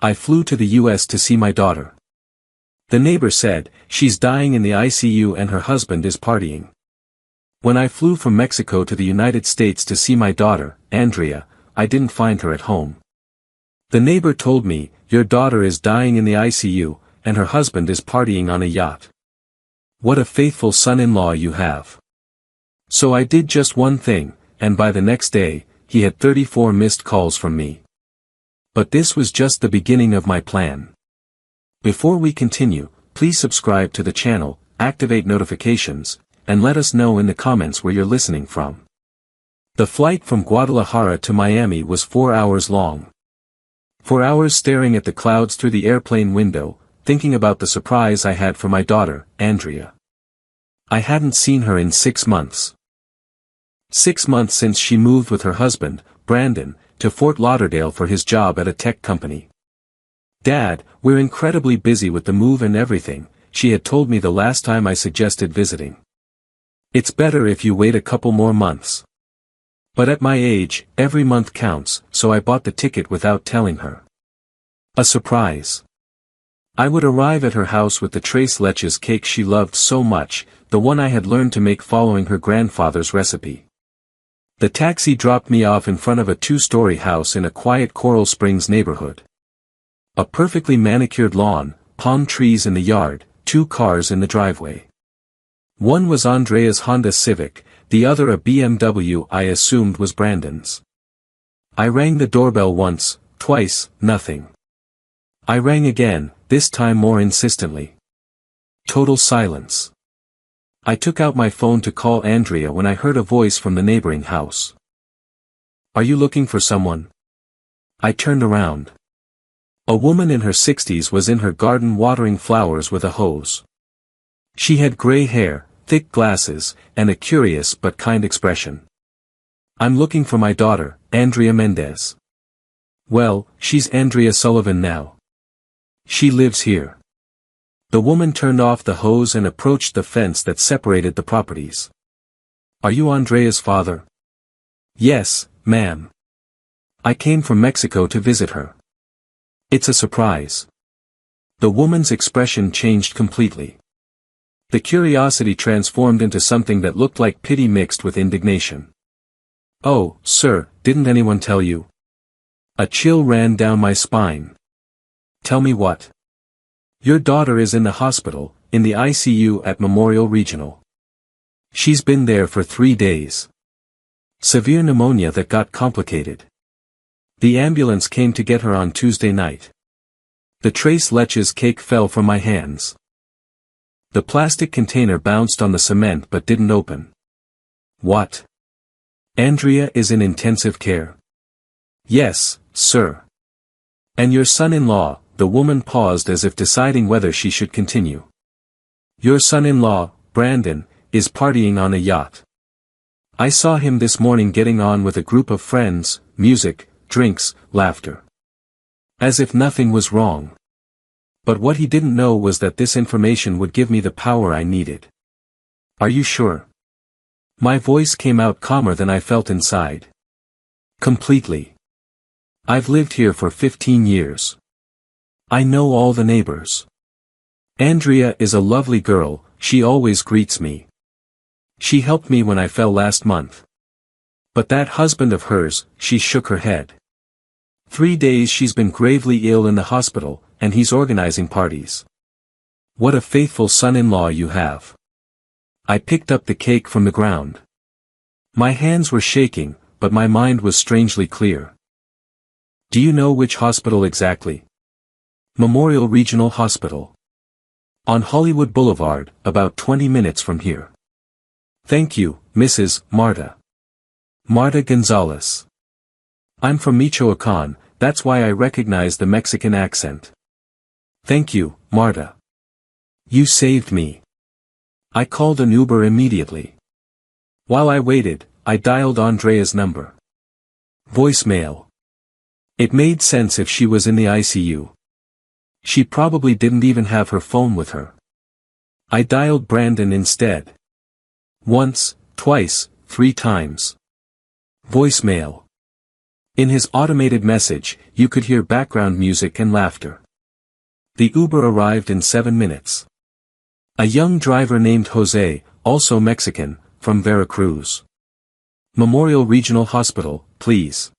I flew to the US to see my daughter. The neighbor said, she's dying in the ICU and her husband is partying. When I flew from Mexico to the United States to see my daughter, Andrea, I didn't find her at home. The neighbor told me, your daughter is dying in the ICU, and her husband is partying on a yacht. What a faithful son-in-law you have. So I did just one thing, and by the next day, he had 34 missed calls from me. But this was just the beginning of my plan. Before we continue, please subscribe to the channel, activate notifications, and let us know in the comments where you're listening from. The flight from Guadalajara to Miami was 4 hours long. 4 hours staring at the clouds through the airplane window, thinking about the surprise I had for my daughter, Andrea. I hadn't seen her in 6 months. 6 months since she moved with her husband, Brandon, to Fort Lauderdale for his job at a tech company. Dad, we're incredibly busy with the move and everything, she had told me the last time I suggested visiting. It's better if you wait a couple more months. But at my age, every month counts, so I bought the ticket without telling her. A surprise. I would arrive at her house with the tres leches cake she loved so much, the one I had learned to make following her grandfather's recipe. The taxi dropped me off in front of a 2-story house in a quiet Coral Springs neighborhood. A perfectly manicured lawn, palm trees in the yard, 2 cars in the driveway. One was Andrea's Honda Civic, the other a BMW I assumed was Brandon's. I rang the doorbell once, twice, nothing. I rang again, this time more insistently. Total silence. I took out my phone to call Andrea when I heard a voice from the neighboring house. Are you looking for someone? I turned around. A woman in her 60s was in her garden watering flowers with a hose. She had gray hair, thick glasses, and a curious but kind expression. I'm looking for my daughter, Andrea Mendez. Well, she's Andrea Sullivan now. She lives here. The woman turned off the hose and approached the fence that separated the properties. Are you Andrea's father? Yes, ma'am. I came from Mexico to visit her. It's a surprise. The woman's expression changed completely. The curiosity transformed into something that looked like pity mixed with indignation. Oh, sir, didn't anyone tell you? A chill ran down my spine. Tell me what? Your daughter is in the hospital, in the ICU at Memorial Regional. She's been there for 3 days. Severe pneumonia that got complicated. The ambulance came to get her on Tuesday night. The tres leches cake fell from my hands. The plastic container bounced on the cement but didn't open. What? Andrea is in intensive care? Yes, sir. And your son-in-law, the woman paused as if deciding whether she should continue. Your son-in-law, Brandon, is partying on a yacht. I saw him this morning getting on with a group of friends, music, drinks, laughter. As if nothing was wrong. But what he didn't know was that this information would give me the power I needed. Are you sure? My voice came out calmer than I felt inside. Completely. I've lived here for 15 years. I know all the neighbors. Andrea is a lovely girl, she always greets me. She helped me when I fell last month. But that husband of hers, she shook her head. 3 days she's been gravely ill in the hospital, and he's organizing parties. What a faithful son-in-law you have. I picked up the cake from the ground. My hands were shaking, but my mind was strangely clear. Do you know which hospital exactly? Memorial Regional Hospital. On Hollywood Boulevard, about 20 minutes from here. Thank you, Mrs. Marta. Marta Gonzalez. I'm from Michoacán, that's why I recognize the Mexican accent. Thank you, Marta. You saved me. I called an Uber immediately. While I waited, I dialed Andrea's number. Voicemail. It made sense if she was in the ICU. She probably didn't even have her phone with her. I dialed Brandon instead. Once, twice, 3 times. Voicemail. In his automated message, you could hear background music and laughter. The Uber arrived in 7 minutes. A young driver named Jose, also Mexican, from Veracruz. Memorial Regional Hospital, please.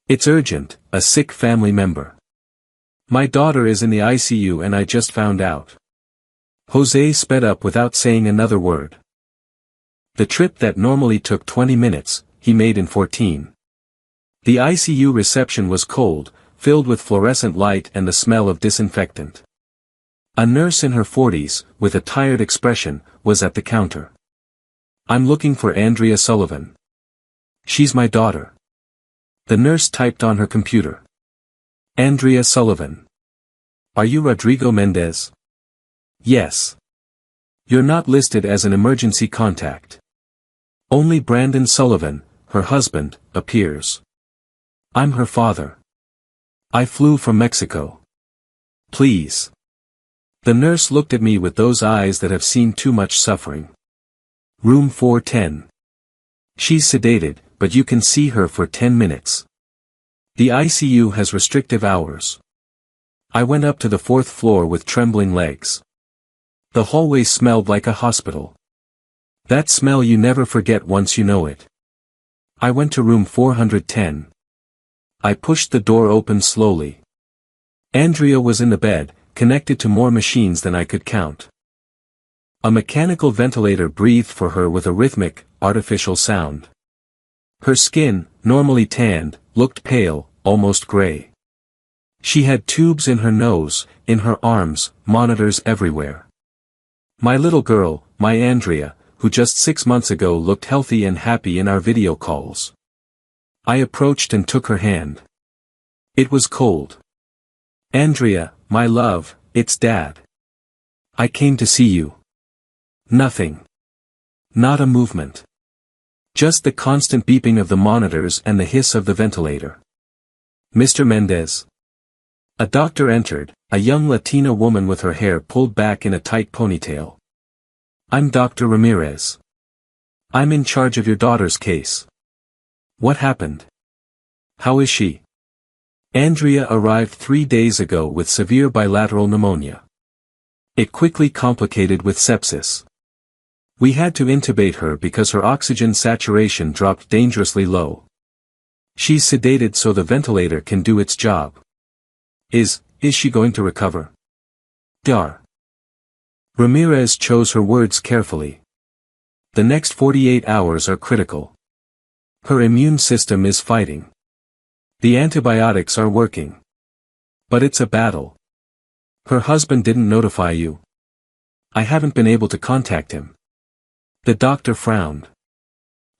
It's urgent, a sick family member. My daughter is in the ICU and I just found out. Jose sped up without saying another word. The trip that normally took 20 minutes, he made in 14. The ICU reception was cold, filled with fluorescent light and the smell of disinfectant. A nurse in her 40s, with a tired expression, was at the counter. I'm looking for Andrea Sullivan. She's my daughter. The nurse typed on her computer. Andrea Sullivan. Are you Rodrigo Mendez? Yes. You're not listed as an emergency contact. Only Brandon Sullivan, her husband, appears. I'm her father. I flew from Mexico. Please. The nurse looked at me with those eyes that have seen too much suffering. Room 410. She's sedated, but you can see her for 10 minutes. The ICU has restrictive hours. I went up to the 4th floor with trembling legs. The hallway smelled like a hospital. That smell you never forget once you know it. I went to room 410. I pushed the door open slowly. Andrea was in the bed, connected to more machines than I could count. A mechanical ventilator breathed for her with a rhythmic, artificial sound. Her skin, normally tanned, looked pale, almost gray. She had tubes in her nose, in her arms, monitors everywhere. My little girl, my Andrea, who just 6 months ago looked healthy and happy in our video calls. I approached and took her hand. It was cold. Andrea, my love, it's Dad. I came to see you. Nothing. Not a movement. Just the constant beeping of the monitors and the hiss of the ventilator. Mr. Mendez. A doctor entered, a young Latina woman with her hair pulled back in a tight ponytail. I'm Dr. Ramirez. I'm in charge of your daughter's case. What happened? How is she? Andrea arrived 3 days ago with severe bilateral pneumonia. It quickly complicated with sepsis. We had to intubate her because her oxygen saturation dropped dangerously low. She's sedated so the ventilator can do its job. Is she going to recover? Dar. Ramirez chose her words carefully. The next 48 hours are critical. Her immune system is fighting. The antibiotics are working. But it's a battle. Her husband didn't notify you. I haven't been able to contact him. The doctor frowned.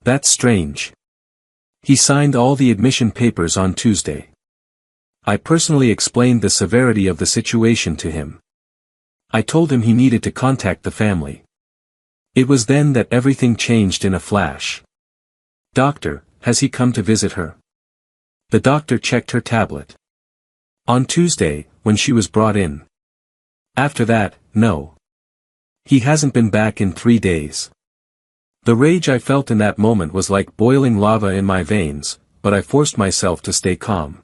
That's strange. He signed all the admission papers on Tuesday. I personally explained the severity of the situation to him. I told him he needed to contact the family. It was then that everything changed in a flash. Doctor, has he come to visit her? The doctor checked her tablet. On Tuesday, when she was brought in. After that, no. He hasn't been back in 3 days. The rage I felt in that moment was like boiling lava in my veins, but I forced myself to stay calm.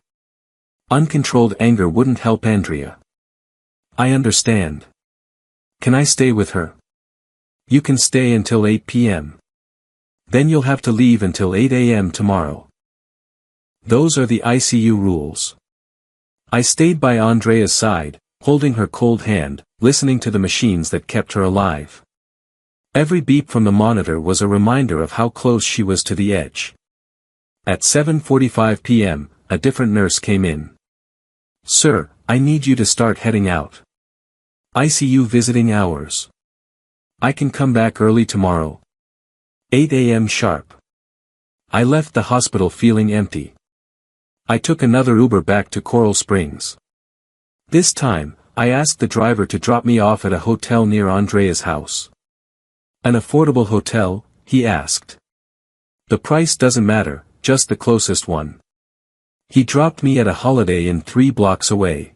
Uncontrolled anger wouldn't help Andrea. I understand. Can I stay with her? You can stay until 8 p.m. Then you'll have to leave until 8 a.m. tomorrow. Those are the ICU rules. I stayed by Andrea's side, holding her cold hand, listening to the machines that kept her alive. Every beep from the monitor was a reminder of how close she was to the edge. At 7:45 p.m., a different nurse came in. Sir, I need you to start heading out. ICU visiting hours. I can come back early tomorrow. 8 a.m. sharp. I left the hospital feeling empty. I took another Uber back to Coral Springs. This time, I asked the driver to drop me off at a hotel near Andrea's house. An affordable hotel, he asked. The price doesn't matter, just the closest one. He dropped me at a Holiday Inn 3 blocks away.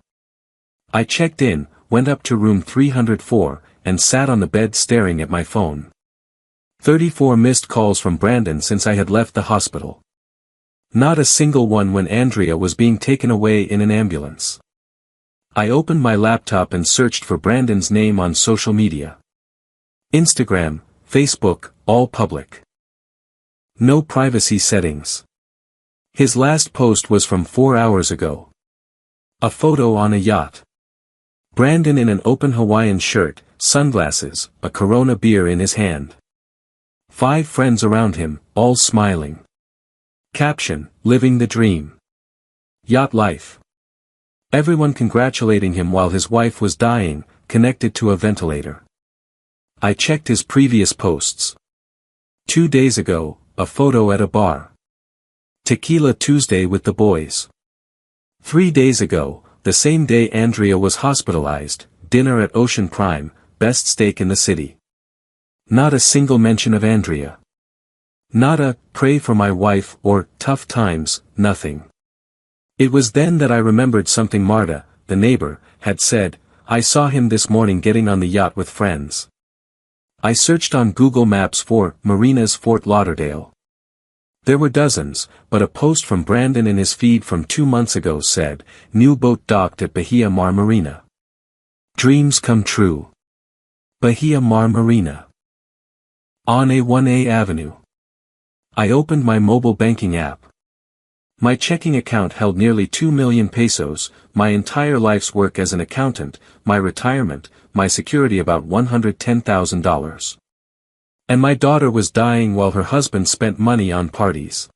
I checked in, went up to room 304, and sat on the bed staring at my phone. 34 missed calls from Brandon since I had left the hospital. Not a single one when Andrea was being taken away in an ambulance. I opened my laptop and searched for Brandon's name on social media. Instagram, Facebook, all public. No privacy settings. His last post was from 4 hours ago. A photo on a yacht. Brandon in an open Hawaiian shirt, sunglasses, a Corona beer in his hand. 5 friends around him, all smiling. Caption, living the dream. Yacht life. Everyone congratulating him while his wife was dying, connected to a ventilator. I checked his previous posts. 2 days ago, a photo at a bar. Tequila Tuesday with the boys. 3 days ago, the same day Andrea was hospitalized, dinner at Ocean Prime, best steak in the city. Not a single mention of Andrea. Not a, pray for my wife, or, tough times, nothing. It was then that I remembered something Marta, the neighbor, had said. I saw him this morning getting on the yacht with friends. I searched on Google Maps for marinas Fort Lauderdale. There were dozens, but a post from Brandon in his feed from 2 months ago said, new boat docked at Bahia Mar Marina. Dreams come true. Bahia Mar Marina. On A1A Avenue. I opened my mobile banking app. My checking account held nearly 2 million pesos, my entire life's work as an accountant, my retirement, my security about $110,000. And my daughter was dying while her husband spent money on parties.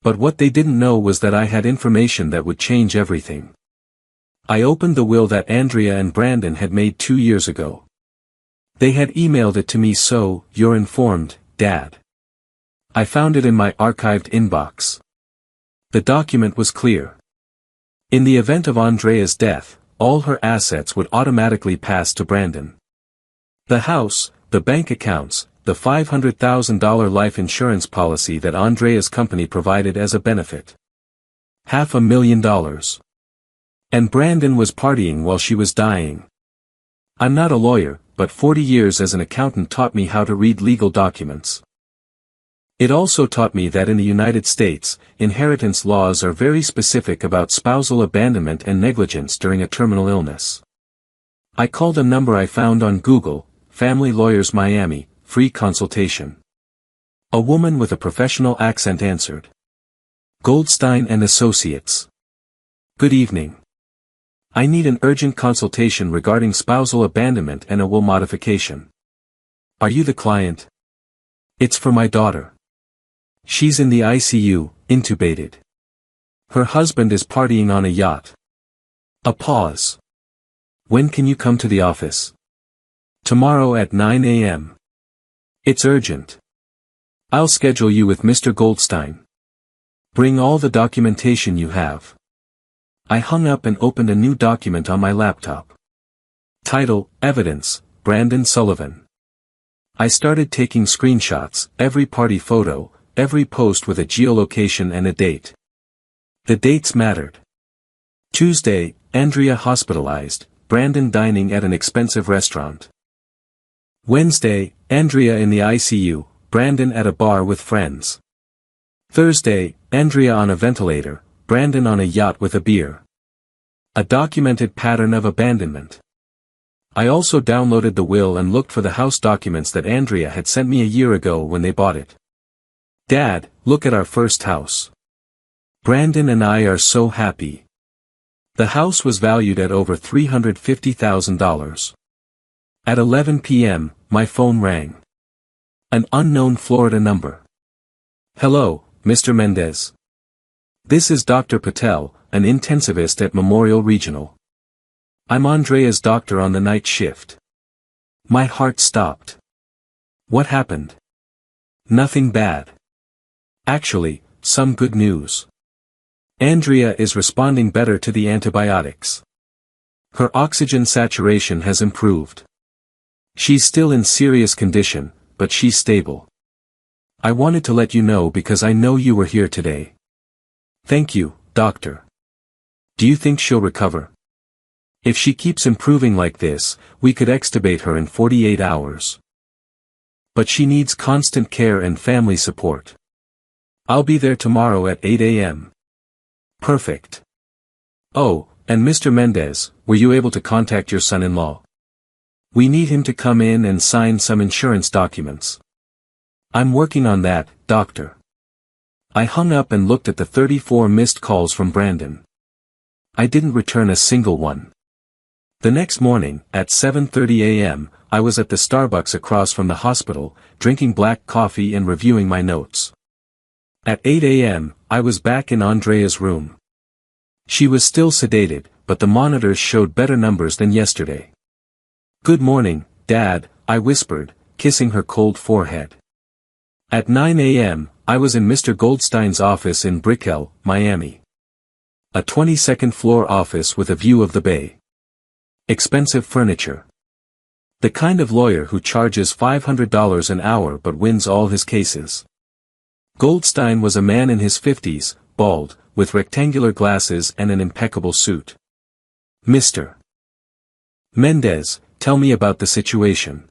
But what they didn't know was that I had information that would change everything. I opened the will that Andrea and Brandon had made 2 years ago. They had emailed it to me, so, you're informed, Dad. I found it in my archived inbox. The document was clear. In the event of Andrea's death, all her assets would automatically pass to Brandon. The house, the bank accounts, the $500,000 life insurance policy that Andrea's company provided as a benefit. $500,000. And Brandon was partying while she was dying. I'm not a lawyer, but 40 years as an accountant taught me how to read legal documents. It also taught me that in the United States, inheritance laws are very specific about spousal abandonment and negligence during a terminal illness. I called a number I found on Google, Family Lawyers Miami, free consultation. A woman with a professional accent answered. Goldstein and Associates. Good evening. I need an urgent consultation regarding spousal abandonment and a will modification. Are you the client? It's for my daughter. She's in the ICU, intubated. Her husband is partying on a yacht. A pause. When can you come to the office? Tomorrow at 9 a.m. It's urgent. I'll schedule you with Mr. Goldstein. Bring all the documentation you have. I hung up and opened a new document on my laptop. Title, Evidence, Brandon Sullivan. I started taking screenshots, every party photo, every post with a geolocation and a date. The dates mattered. Tuesday, Andrea hospitalized, Brandon dining at an expensive restaurant. Wednesday, Andrea in the ICU, Brandon at a bar with friends. Thursday, Andrea on a ventilator, Brandon on a yacht with a beer. A documented pattern of abandonment. I also downloaded the will and looked for the house documents that Andrea had sent me a year ago when they bought it. Dad, look at our first house. Brandon and I are so happy. The house was valued at over $350,000. At 11 p.m., my phone rang. An unknown Florida number. Hello, Mr. Mendez. This is Dr. Patel, an intensivist at Memorial Regional. I'm Andrea's doctor on the night shift. My heart stopped. What happened? Nothing bad. Actually, some good news. Andrea is responding better to the antibiotics. Her oxygen saturation has improved. She's still in serious condition, but she's stable. I wanted to let you know because I know you were here today. Thank you, doctor. Do you think she'll recover? If she keeps improving like this, we could extubate her in 48 hours. But she needs constant care and family support. I'll be there tomorrow at 8 a.m. Perfect. Oh, and Mr. Mendez, were you able to contact your son-in-law? We need him to come in and sign some insurance documents. I'm working on that, doctor. I hung up and looked at the 34 missed calls from Brandon. I didn't return a single one. The next morning, at 7:30 a.m., I was at the Starbucks across from the hospital, drinking black coffee and reviewing my notes. At 8 a.m., I was back in Andrea's room. She was still sedated, but the monitors showed better numbers than yesterday. "Good morning, Dad," I whispered, kissing her cold forehead. At 9 a.m., I was in Mr. Goldstein's office in Brickell, Miami. A 22nd floor office with a view of the bay. Expensive furniture. The kind of lawyer who charges $500 an hour but wins all his cases. Goldstein was a man in his 50s, bald, with rectangular glasses and an impeccable suit. "Mr. Mendez, tell me about the situation."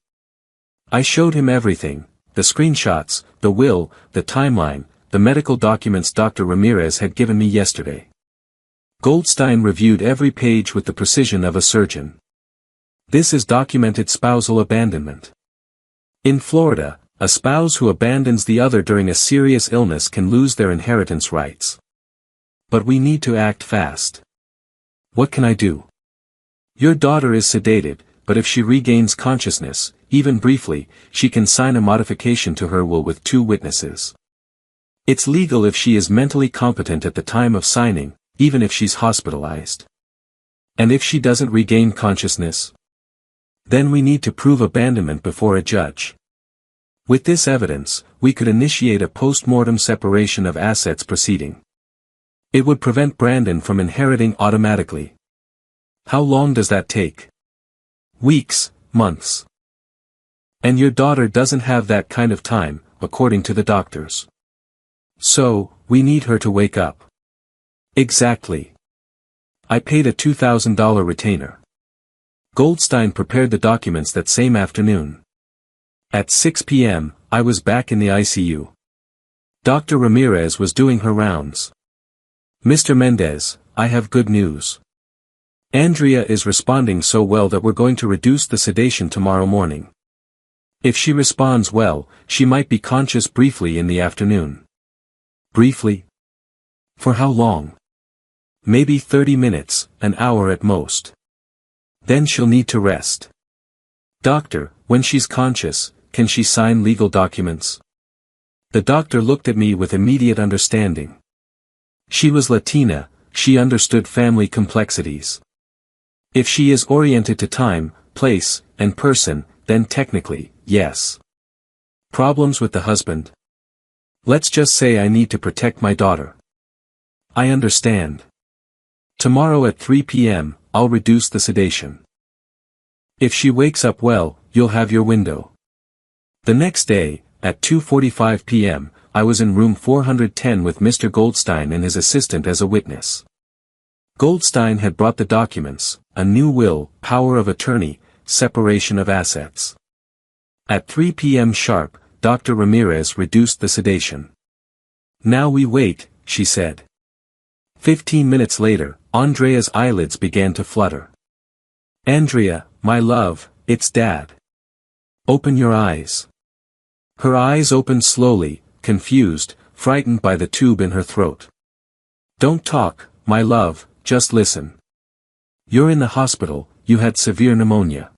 I showed him everything, the screenshots, the will, the timeline, the medical documents Dr. Ramirez had given me yesterday. Goldstein reviewed every page with the precision of a surgeon. "This is documented spousal abandonment. In Florida, a spouse who abandons the other during a serious illness can lose their inheritance rights. But we need to act fast. What can I do? Your daughter is sedated, but if she regains consciousness, even briefly, she can sign a modification to her will with 2 witnesses. It's legal if she is mentally competent at the time of signing, even if she's hospitalized. And if she doesn't regain consciousness? Then we need to prove abandonment before a judge. With this evidence, we could initiate a post-mortem separation of assets proceeding. It would prevent Brandon from inheriting automatically. How long does that take? Weeks, months. And your daughter doesn't have that kind of time, according to the doctors. So, we need her to wake up. Exactly. I paid a $2,000 retainer. Goldstein prepared the documents that same afternoon. At 6 p.m., I was back in the ICU. Dr. Ramirez was doing her rounds. "Mr. Mendez, I have good news. Andrea is responding so well that we're going to reduce the sedation tomorrow morning. If she responds well, she might be conscious briefly in the afternoon." Briefly? For how long? Maybe 30 minutes, an hour at most. Then she'll need to rest. "Doctor, when she's conscious, can she sign legal documents?" The doctor looked at me with immediate understanding. She was Latina, she understood family complexities. If she is oriented to time, place, and person, then technically, yes. Problems with the husband? Let's just say I need to protect my daughter. I understand. Tomorrow at 3 p.m., I'll reduce the sedation. If she wakes up well, you'll have your window. The next day, at 2:45 p.m., I was in room 410 with Mr. Goldstein and his assistant as a witness. Goldstein had brought the documents, a new will, power of attorney, separation of assets. At 3 p.m. sharp, Dr. Ramirez reduced the sedation. "Now we wait," she said. 15 minutes later, Andrea's eyelids began to flutter. "Andrea, my love, it's Dad. Open your eyes." Her eyes opened slowly, confused, frightened by the tube in her throat. "Don't talk, my love, just listen. You're in the hospital, you had severe pneumonia.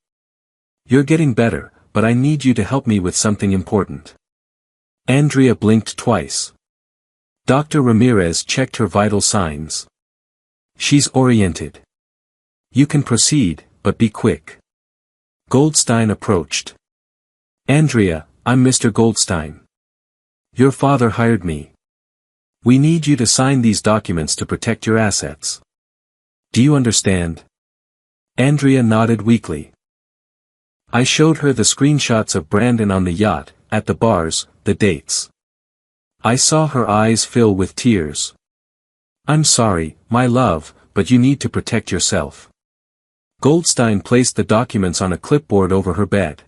You're getting better, but I need you to help me with something important." Andrea blinked twice. Dr. Ramirez checked her vital signs. "She's oriented. You can proceed, but be quick." Goldstein approached. "Andrea, I'm Mr. Goldstein. Your father hired me. We need you to sign these documents to protect your assets. Do you understand?" Andrea nodded weakly. I showed her the screenshots of Brandon on the yacht, at the bars, the dates. I saw her eyes fill with tears. "I'm sorry, my love, but you need to protect yourself." Goldstein placed the documents on a clipboard over her bed.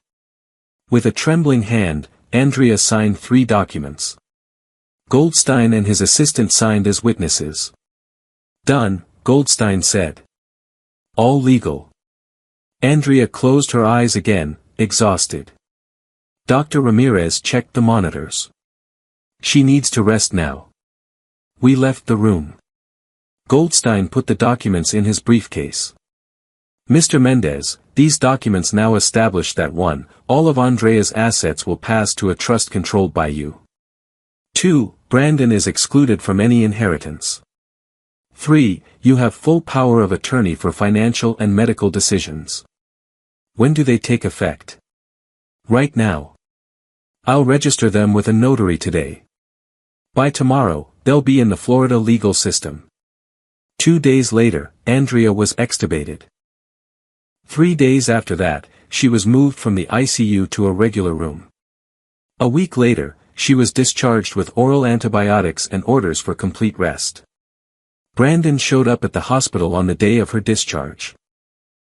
With a trembling hand, Andrea signed 3 documents. Goldstein and his assistant signed as witnesses. Done, Goldstein said. All legal. Andrea closed her eyes again, exhausted. Dr. Ramirez checked the monitors. She needs to rest now. We left the room. Goldstein put the documents in his briefcase. Mr. Mendez, these documents now establish that 1. All of Andrea's assets will pass to a trust controlled by you. 2. Brandon is excluded from any inheritance. 3. You have full power of attorney for financial and medical decisions. When do they take effect? Right now. I'll register them with a notary today. By tomorrow, they'll be in the Florida legal system. 2 days later, Andrea was extubated. 3 days after that, she was moved from the ICU to a regular room. A week later, she was discharged with oral antibiotics and orders for complete rest. Brandon showed up at the hospital on the day of her discharge.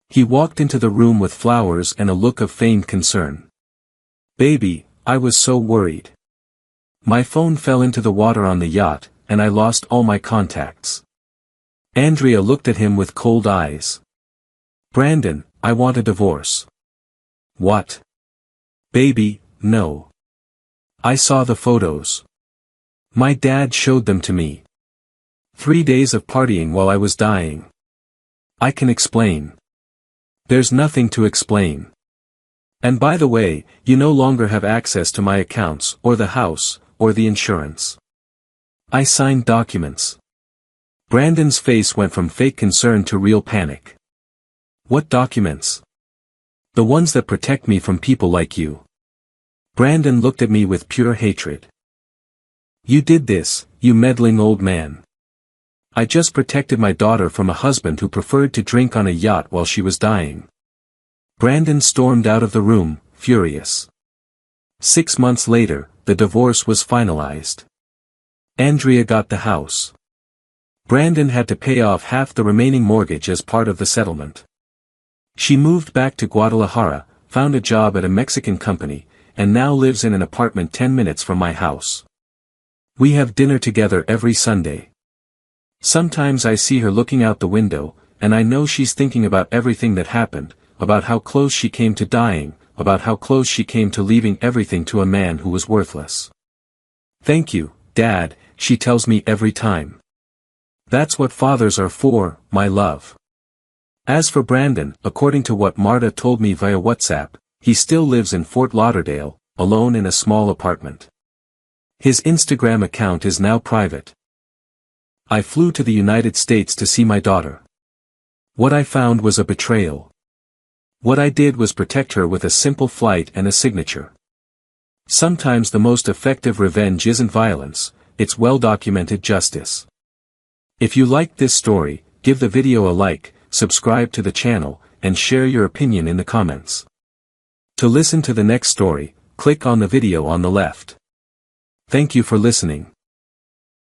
He walked into the room with flowers and a look of feigned concern. Baby, I was so worried. My phone fell into the water on the yacht, and I lost all my contacts. Andrea looked at him with cold eyes. Brandon, I want a divorce. What? Baby, no. I saw the photos. My dad showed them to me. 3 days of partying while I was dying. I can explain. There's nothing to explain. And by the way, you no longer have access to my accounts, or the house, or the insurance. I signed documents. Brandon's face went from fake concern to real panic. What documents? The ones that protect me from people like you. Brandon looked at me with pure hatred. You did this, you meddling old man. I just protected my daughter from a husband who preferred to drink on a yacht while she was dying. Brandon stormed out of the room, furious. 6 months later, the divorce was finalized. Andrea got the house. Brandon had to pay off half the remaining mortgage as part of the settlement. She moved back to Guadalajara, found a job at a Mexican company, and now lives in an apartment 10 minutes from my house. We have dinner together every Sunday. Sometimes I see her looking out the window, and I know she's thinking about everything that happened, about how close she came to dying, about how close she came to leaving everything to a man who was worthless. Thank you, Dad, she tells me every time. That's what fathers are for, my love. As for Brandon, according to what Marta told me via WhatsApp, he still lives in Fort Lauderdale, alone in a small apartment. His Instagram account is now private. I flew to the United States to see my daughter. What I found was a betrayal. What I did was protect her with a simple flight and a signature. Sometimes the most effective revenge isn't violence, it's well-documented justice. If you liked this story, give the video a like, subscribe to the channel, and share your opinion in the comments. To listen to the next story, click on the video on the left. Thank you for listening.